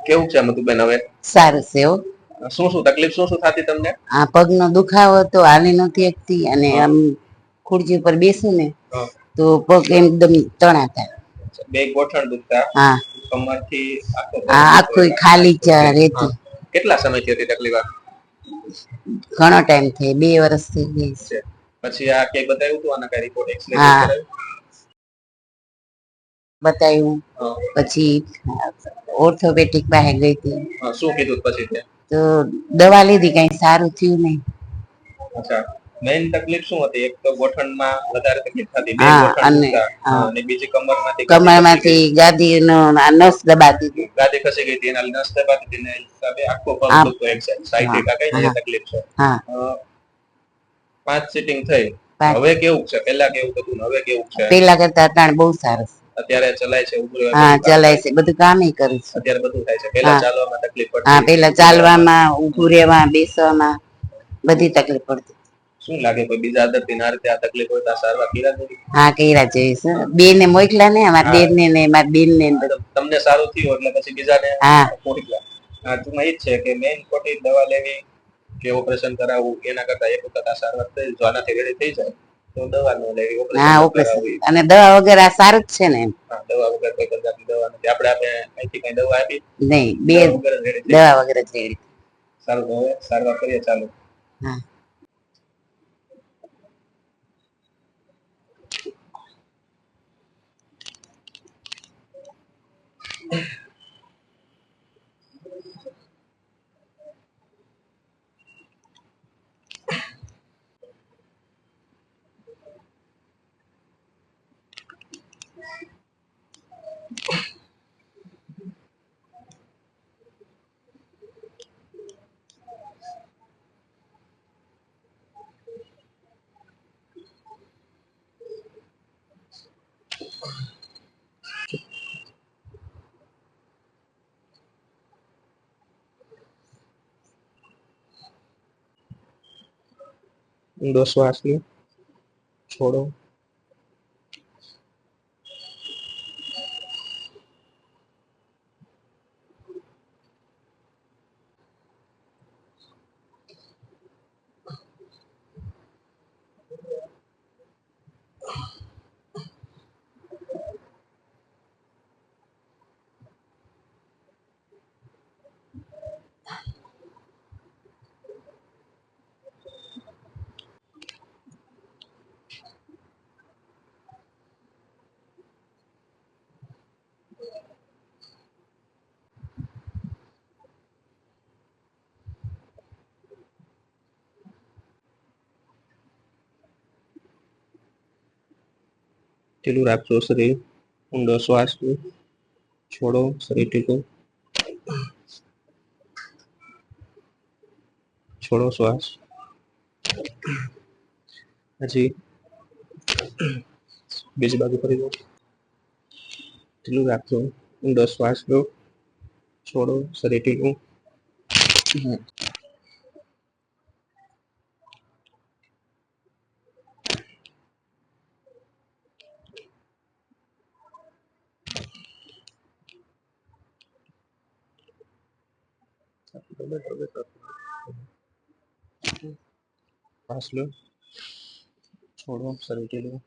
કેવું છે મધુબેન હવે? સારું છે હો. શું શું તકલીફ શું શું થતી તમને? આ પગનો દુખાવો હતો, હાલી નહોતી શકતી, અને આમ ખુરશી ઉપર બેસું ને તો પગ એકદમ તણા થાય. બે ગોઠણ દુખતા, હા, કમરથી આખું ખાલી જ રહેતી. કેટલા સમયથી હતી તકલીફ? ઘણો ટાઈમ થઈ, 2 વર્ષ થઈ ગયા છે. પછી આ કે બતાવ્યું તું આના કઈ રિપોર્ટ એક્સરે કરાવ્યું? બતાવ્યું, પછી ઓર્થોપેડિક પાસે ગઈ હતી. શું કીધું પછી? તો દવા લીધી, કઈ સારું થયું નહીં. અચ્છા, મેઇન તકલીફ શું હતી? એક તો ગોઠણમાં વધારે તકલીફ થતી, બે ગોઠણ દુખતા, અને બીજી કમરમાંથી ગાદીનો નસ દબાતી હતી. ગાદી ખસી ગઈ હતી, એના નસ દબાતી હતી ને હિસાબે આખો પગ દુખતો એક સાઈડ કઈ તકલીફ છે. 5 સીટિંગ થઈ. હવે કેવું છે? પેલા કેવું હતું, હવે કેવું છે? પેલા કરતા અત્યારે બહુ સારું. અત્યારે ચલાય છે, હા ચલાય છે, બધું કામ કરું છું. અત્યારે બધું થાય છે. પેલા ચાલવામાં તકલીફ પડતી. હા, પેલા ચાલવામાં, ઊભું રહેવામાં, બેસવામાં બધી તકલીફ પડતી. શું લાગે કોઈ બીજા દર્દી ના રીતે આ તકલીફ હોય તો સારવાર કર્યા છે? હા, કર્યા છે. બે ને મોકલા ને, અમારા દેર ને મારા બેન ને. તમને સારું થયું એટલે પછી બીજાને મોકલા. હા, તું એ જ છે કે મેઇન ખોટી દવા લેવી કે ઓપરેશન કરાવવું, એના કરતા એક વખત આ સારવાર થઈ, જો આનાથી રેડી થઈ જાય તો દવા ન લેવી, ઓપરેશન કરાવવું. અને દવા વગર આ સારું જ છે ને? હા, દવા વગર કોઈ પ્રકારની દવા નથી. આપણે અહીંથી કઈ દવા આપી નહીં, દવા વગર જ રેડી. સારું, હવે સારવાર કરીએ, ચાલો. હા. ઊંડો શ્વાસ લો, છોડો. ઢીલું રાખજો શરીર. ઊંડો શ્વાસ લો, છોડો, શરીર ઢીલું. છોડો શ્વાસ. હજી બીજી બાજુ કરી દો. ઢીલું રાખજો. ઊંડો શ્વાસ લો, છોડો, શરીર ઢીલું. શ્વાસ લો, છોડો, શરીર ઢીલું.